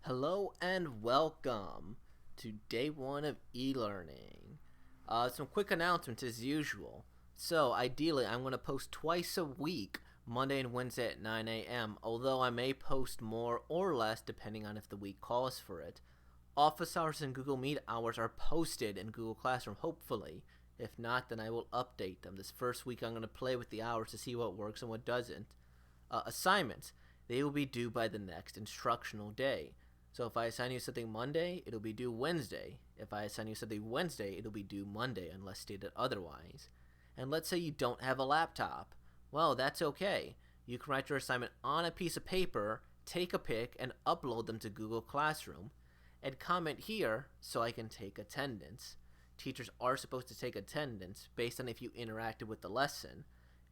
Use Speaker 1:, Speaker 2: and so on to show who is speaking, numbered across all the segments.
Speaker 1: Hello and welcome to day one of e-learning. Some quick announcements as usual. So ideally I'm going to post twice a week, Monday and Wednesday at 9 a.m., although I may post more or less depending on if the week calls for it. Office hours and Google Meet hours are posted in Google Classroom, hopefully. If not, then I will update them. This first week I'm going to play with the hours to see what works and what doesn't. Assignments. They will be due by the next instructional day. So if I assign you something Monday, it'll be due Wednesday. If I assign you something Wednesday, it'll be due Monday unless stated otherwise. And let's say you don't have a laptop. Well, that's okay. You can write your assignment on a piece of paper, take a pic, and upload them to Google Classroom. And comment here so I can take attendance. Teachers are supposed to take attendance based on if you interacted with the lesson.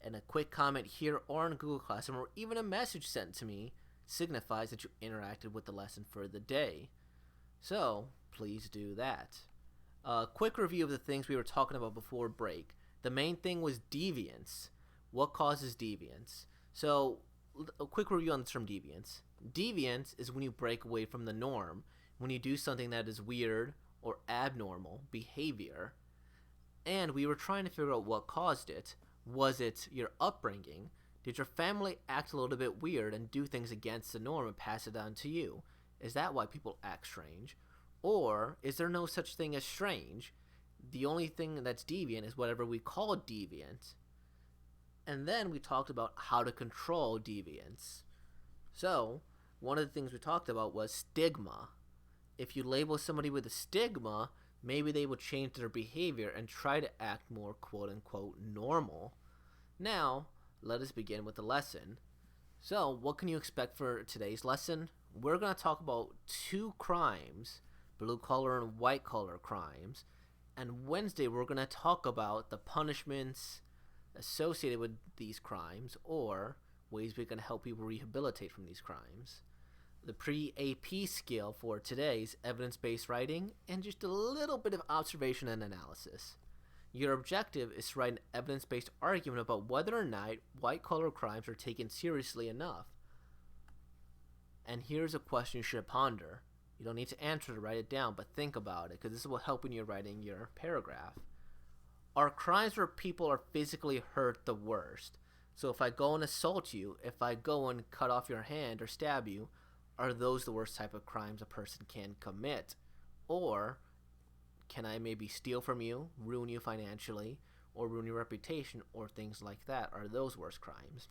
Speaker 1: And a quick comment here or in Google Classroom or even a message sent to me signifies that you interacted with the lesson for the day. So please do that. A quick review of the things we were talking about before break. The main thing was deviance. What causes deviance? So a quick review on the term deviance. Deviance is when you break away from the norm, when you do something that is weird or abnormal behavior. And we were trying to figure out what caused it. Was it your upbringing? Did your family act a little bit weird and do things against the norm and pass it on to you? Is that why people act strange? Or is there no such thing as strange? The only thing that's deviant is whatever we call deviant. And then we talked about how to control deviance. So, one of the things we talked about was stigma. If you label somebody with a stigma, maybe they will change their behavior and try to act more quote-unquote normal. Now, let us begin with the lesson. So, what can you expect for today's lesson? We're going to talk about two crimes, blue-collar and white-collar crimes. And Wednesday, we're going to talk about the punishments associated with these crimes or ways we can help people rehabilitate from these crimes. The pre-AP skill for today's evidence-based writing and just a little bit of observation and analysis. Your objective is to write an evidence-based argument about whether or not white-collar crimes are taken seriously enough. And here's a question you should ponder. You don't need to answer to write it down, but think about it, because this will help when you're writing your paragraph. Are crimes where people are physically hurt the worst? So if I go and assault you, if I go and cut off your hand or stab you, are those the worst type of crimes a person can commit? Or can I maybe steal from you, ruin you financially, or ruin your reputation, or things like that? Are those worse crimes?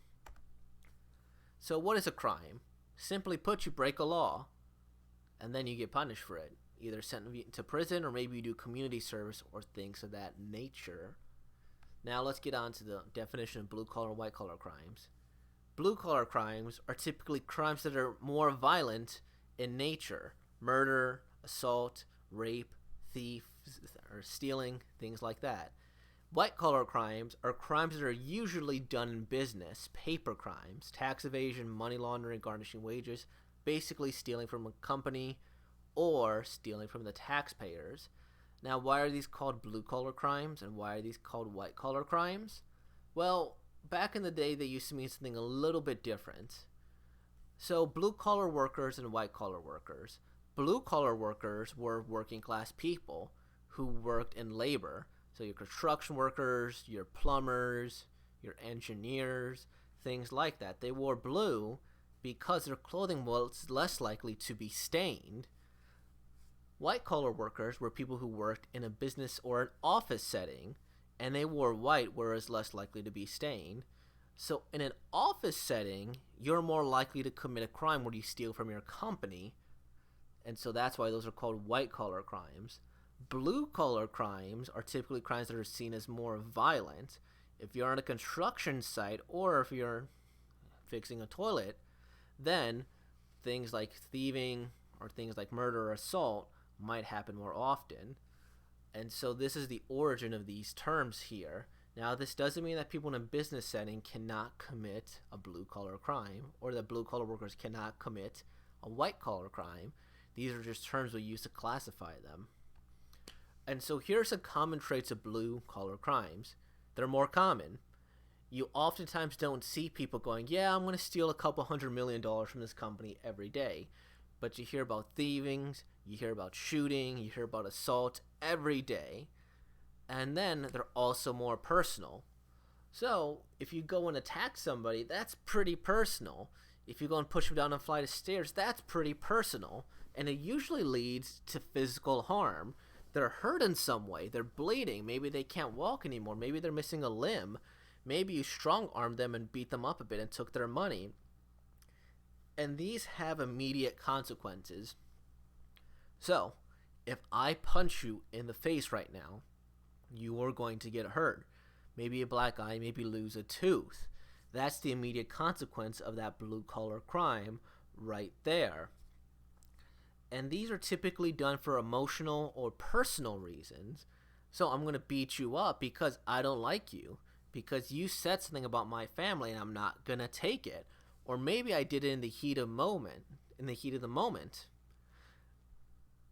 Speaker 1: So what is a crime? Simply put, you break a law, and then you get punished for it. Either sent to prison, or maybe you do community service, or things of that nature. Now let's get on to the definition of blue-collar and white-collar crimes. Blue-collar crimes are typically crimes that are more violent in nature. Murder, assault, rape, theft, or stealing, things like that. White-collar crimes are crimes that are usually done in business. Paper crimes, tax evasion, money laundering, garnishing wages, basically stealing from a company or stealing from the taxpayers. Now, why are these called blue-collar crimes and why are these called white-collar crimes? Well, back in the day, they used to mean something a little bit different. So, blue-collar workers and white-collar workers. Blue-collar workers were working-class people who worked in labor. So, your construction workers, your plumbers, your engineers, things like that. They wore blue because their clothing was less likely to be stained. White-collar workers were people who worked in a business or an office setting, and they wore white, whereas less likely to be stained. So in an office setting, you're more likely to commit a crime where you steal from your company, and so that's why those are called white-collar crimes. Blue-collar crimes are typically crimes that are seen as more violent. If you're on a construction site or if you're fixing a toilet, then things like thieving or things like murder or assault might happen more often. And so this is the origin of these terms here. Now, this doesn't mean that people in a business setting cannot commit a blue-collar crime or that blue-collar workers cannot commit a white-collar crime. These are just terms we use to classify them. And so here are some common traits of blue-collar crimes. They're more common. You oftentimes don't see people going, yeah, I'm going to steal a couple $100 million from this company every day. but you hear about thievings, you hear about shooting, you hear about assault every day. And then they're also more personal. So, if you go and attack somebody, that's pretty personal. If you go and push them down a flight of stairs, that's pretty personal. And it usually leads to physical harm. They're hurt in some way. They're bleeding. Maybe they can't walk anymore. Maybe they're missing a limb. Maybe you strong-armed them and beat them up a bit and took their money. And these have immediate consequences. So, if I punch you in the face right now, you are going to get hurt. Maybe a black eye, maybe lose a tooth. That's the immediate consequence of that blue-collar crime right there. And these are typically done for emotional or personal reasons. So I'm going to beat you up because I don't like you, because you said something about my family and I'm not going to take it. Or maybe I did it in the heat of the moment.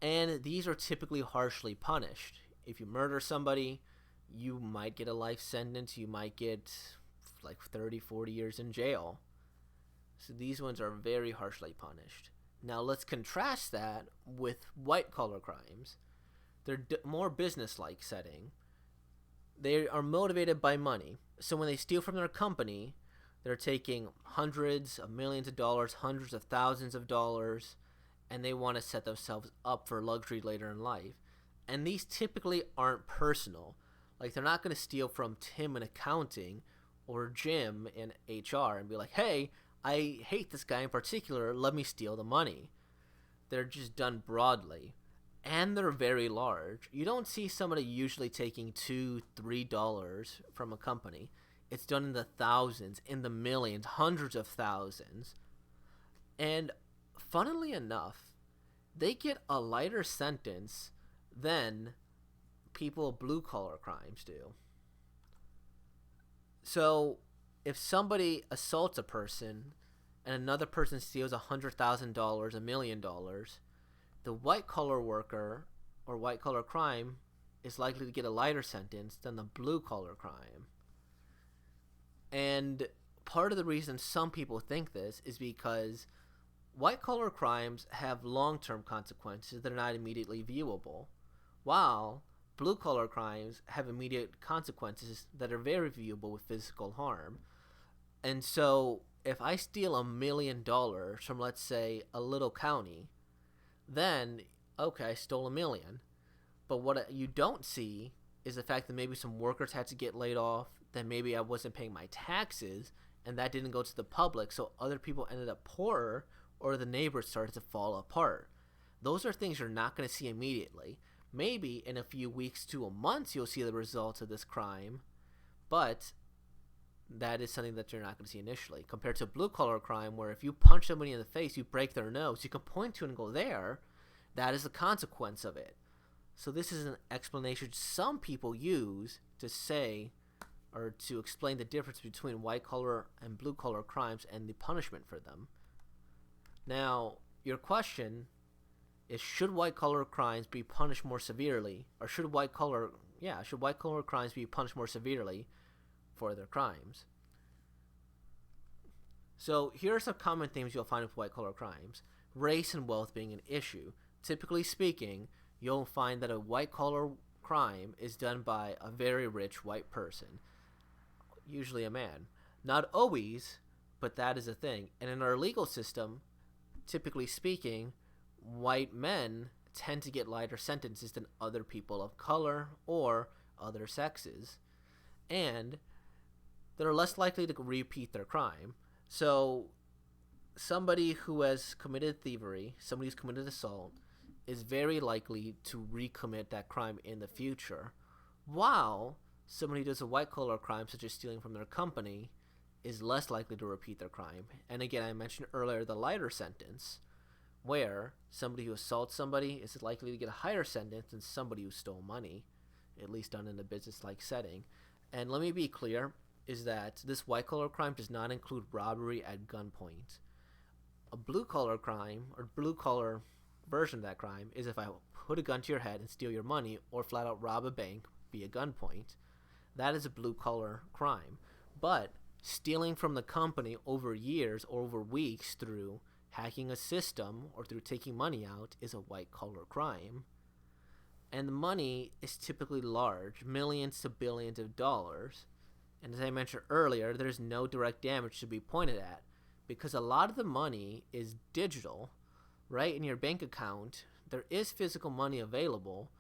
Speaker 1: And these are typically harshly punished. If you murder somebody, you might get a life sentence. You might get like 30, 40 years in jail. So these ones are very harshly punished. Now let's contrast that with white-collar crimes. They're more business-like setting. They are motivated by money. So when they steal from their company, they're taking hundreds of millions of dollars, hundreds of thousands of dollars, and they want to set themselves up for luxury later in life. And these typically aren't personal. Like, they're not going to steal from Tim in accounting or Jim in HR and be like, hey, I hate this guy in particular, let me steal the money. They're just done broadly. And they're very large. You don't see somebody usually taking $2, $3 from a company. It's done in the thousands, in the millions, hundreds of thousands. And funnily enough, they get a lighter sentence than people of blue-collar crimes do. So if somebody assaults a person and another person steals $100,000, $1 million, the white-collar worker or white-collar crime is likely to get a lighter sentence than the blue-collar crime. And part of the reason some people think this is because white-collar crimes have long-term consequences that are not immediately viewable, while blue-collar crimes have immediate consequences that are very viewable with physical harm. And so if I steal $1 million from, let's say, a little county, then, okay, I stole $1 million. But what you don't see is the fact that maybe some workers had to get laid off, that maybe I wasn't paying my taxes, and that didn't go to the public, so other people ended up poorer, or the neighbors started to fall apart. Those are things you're not going to see immediately. Maybe in a few weeks to a month you'll see the results of this crime, but that is something that you're not going to see initially. Compared to blue-collar crime, where if you punch somebody in the face, you break their nose, you can point to it and go, there, that is the consequence of it. So this is an explanation some people use to say, or to explain the difference between white-collar and blue-collar crimes and the punishment for them. Now, your question is, should white-collar crimes be punished more severely, or should white-collar crimes be punished more severely for their crimes? So here are some common themes you'll find with white-collar crimes. Race and wealth being an issue. Typically speaking, you'll find that a white-collar crime is done by a very rich white person, usually a man. Not always, but that is a thing. And in our legal system, typically speaking, white men tend to get lighter sentences than other people of color or other sexes. And they're less likely to repeat their crime. So somebody who has committed thievery, somebody who's committed assault, is very likely to recommit that crime in the future, while somebody who does a white-collar crime, such as stealing from their company, is less likely to repeat their crime. And again, I mentioned earlier the lighter sentence, where somebody who assaults somebody is likely to get a higher sentence than somebody who stole money, at least done in a business-like setting. And let me be clear, is that this white-collar crime does not include robbery at gunpoint. A blue-collar crime, or blue-collar version of that crime, is if I put a gun to your head and steal your money, or flat out rob a bank via gunpoint. That is a blue-collar crime. But stealing from the company over years or over weeks through hacking a system or through taking money out is a white-collar crime. And the money is typically large, millions to billions of dollars. And as I mentioned earlier, there's no direct damage to be pointed at because a lot of the money is digital, right? In your bank account, there is physical money available,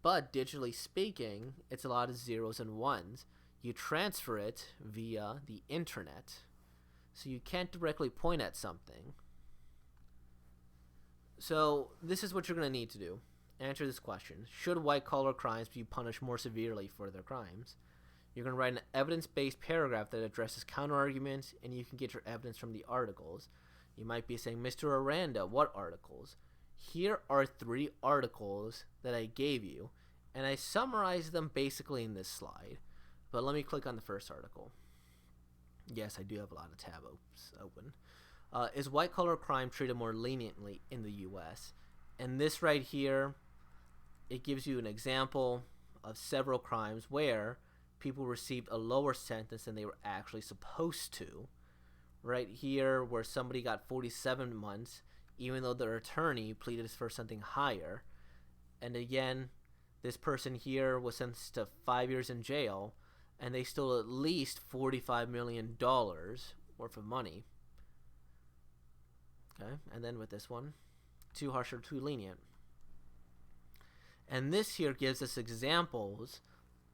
Speaker 1: but digitally speaking, it's a lot of zeros and ones. You transfer it via the internet, so you can't directly point at something. So this is what you're going to need to do. Answer this question. Should white-collar crimes be punished more severely for their crimes? You're going to write an evidence-based paragraph that addresses counter-arguments, and you can get your evidence from the articles. You might be saying, Mr. Aranda, what articles? Here are 3 articles that I gave you, and I summarized them basically in this slide. But let me click on the first article. Yes, I do have a lot of tabs open. Is white-collar crime treated more leniently in the U.S.? And this right here, it gives you an example of several crimes where people received a lower sentence than they were actually supposed to. Right here, where somebody got 47 months, even though their attorney pleaded for something higher. And again, this person here was sentenced to 5 years in jail, and they stole at least $45 million worth of money. Okay, and then with this one, too harsh or too lenient. And this here gives us examples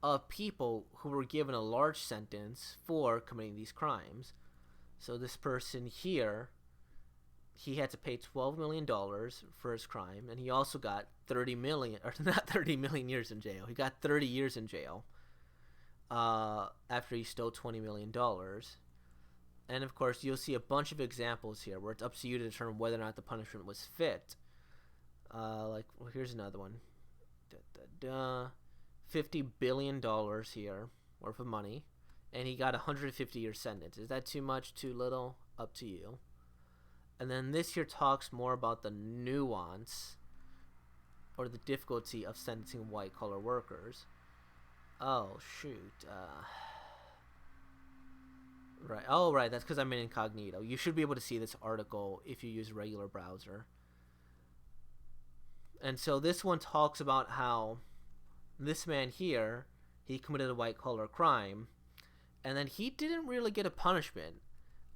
Speaker 1: of people who were given a large sentence for committing these crimes. So this person here, he had to pay $12 million for his crime, and he also got 30 million, or not 30 million years in jail. He got 30 years in jail after he stole $20 million. And of course, you'll see a bunch of examples here where it's up to you to determine whether or not the punishment was fit. Like, well, here's another one. $50 billion here worth of money, and he got a 150-year sentence. Is that too much, too little? Up to you. And then this here talks more about the nuance or the difficulty of sentencing white-collar workers. Oh, shoot. Right. Oh, right. That's because I'm in incognito. You should be able to see this article if you use a regular browser. And so this one talks about how this man here, he committed a white-collar crime, and then he didn't really get a punishment.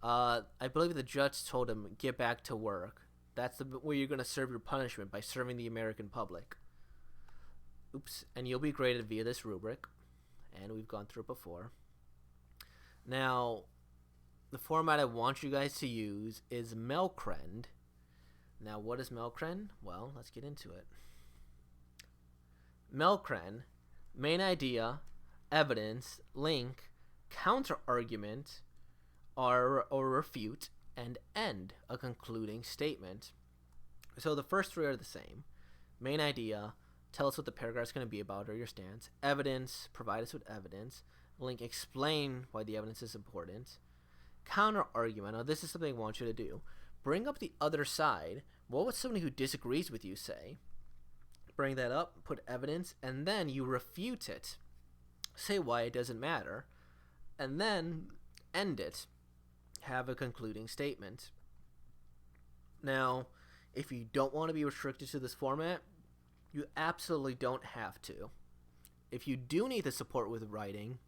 Speaker 1: I believe the judge told him, get back to work. That's the way you're going to serve your punishment, by serving the American public. Oops. And you'll be graded via this rubric, and we've gone through it before. Now, the format I want you guys to use is Melkrend. Now, what is Melkrend? Well, let's get into it. Melkrend, main idea, evidence, link, counter-argument, or refute, and end, a concluding statement. So the first 3 are the same. Main idea, tell us what the paragraph is going to be about or your stance. Evidence, provide us with evidence. Link, explain why the evidence is important. Counter-argument, now this is something I want you to do. Bring up the other side. What would somebody who disagrees with you say? Bring that up, put evidence, and then you refute it. Say why it doesn't matter, and then end it. Have a concluding statement. Now, if you don't want to be restricted to this format, you absolutely don't have to. If you do need the support with writing,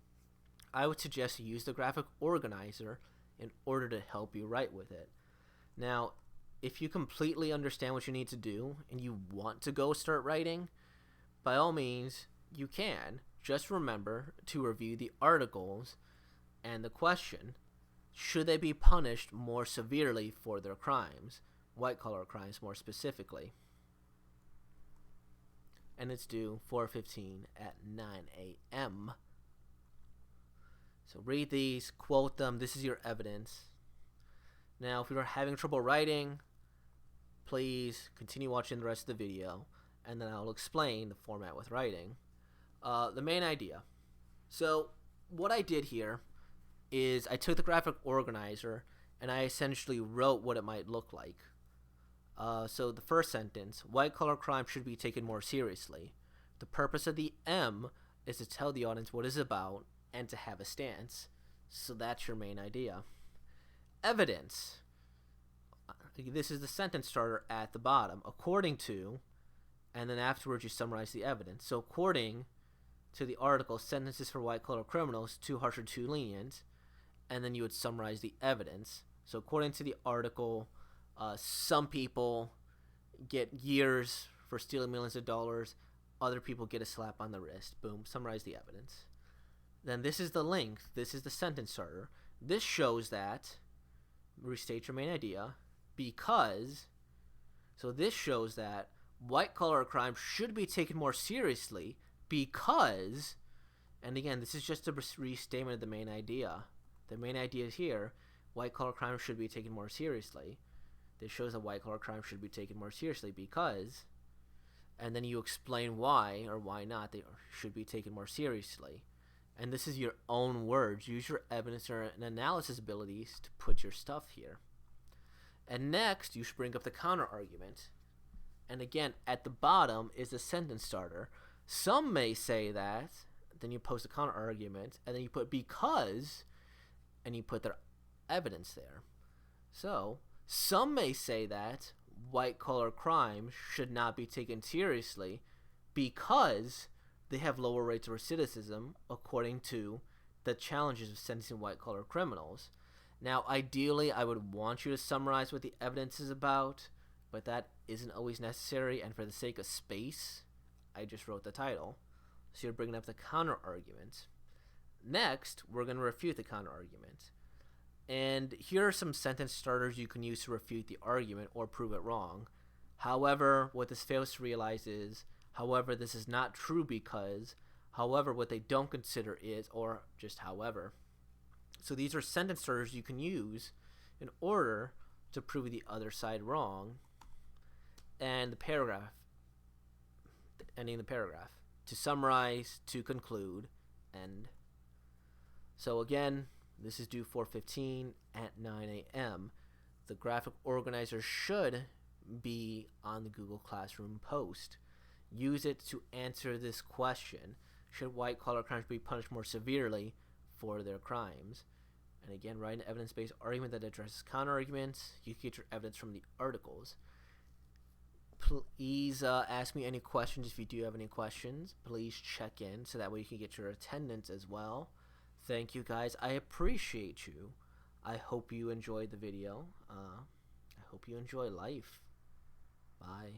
Speaker 1: I would suggest you use the graphic organizer in order to help you write with it. Now, if you completely understand what you need to do and you want to go start writing, by all means, you can. Just remember to review the articles and the question, should they be punished more severely for their crimes? White-collar crimes more specifically. And it's due 4:15 at 9 a.m. So read these, quote them. This is your evidence. Now, if you're having trouble writing, please continue watching the rest of the video, and then I'll explain the format with writing. The main idea. So what I did here is I took the graphic organizer and I essentially wrote what it might look like. So the first sentence, white-collar crime should be taken more seriously. The purpose of the M is to tell the audience what it's about and to have a stance. So that's your main idea. Evidence. this is the sentence starter at the bottom. According to, and then afterwards you summarize the evidence. So according to the article, sentences for white-collar criminals, too harsh or too lenient, and then you would summarize the evidence. So according to the article, some people get years for stealing millions of dollars. Other people get a slap on the wrist. Boom, summarize the evidence. Then this is the length. This is the sentence starter. This shows that, restate your main idea, because, so this shows that white-collar crime should be taken more seriously because, and again, this is just a restatement of the main idea. The main idea is here, white-collar crime should be taken more seriously. This shows that white-collar crime should be taken more seriously because, and then you explain why or why not they should be taken more seriously. And this is your own words. Use your evidence and analysis abilities to put your stuff here. And next, you should bring up the counter argument. And again, at the bottom is the sentence starter. Some may say that, then you post a counter argument, and then you put because, and you put their evidence there. So, some may say that white-collar crime should not be taken seriously because they have lower rates of recidivism according to the challenges of sentencing white-collar criminals. Now, ideally, I would want you to summarize what the evidence is about, but that isn't always necessary, and for the sake of space, I just wrote the title. So you're bringing up the counter-argument. Next, we're going to refute the counter-argument. And here are some sentence starters you can use to refute the argument or prove it wrong. However, what this fails to realize is, however, this is not true because, however, what they don't consider is, or just however. So these are sentence starters you can use in order to prove the other side wrong. And the paragraph, ending the paragraph. To summarize, to conclude, end. So again, this is due 4:15 at 9 a.m. The graphic organizer should be on the Google Classroom post. Use it to answer this question. Should white-collar crimes be punished more severely for their crimes? And again, write an evidence-based argument that addresses counter-arguments. You can get your evidence from the articles. Please ask me any questions if you do have any questions. Please check in so that way you can get your attendance as well. Thank you guys. I appreciate you. I hope you enjoyed the video. I hope you enjoy life. Bye.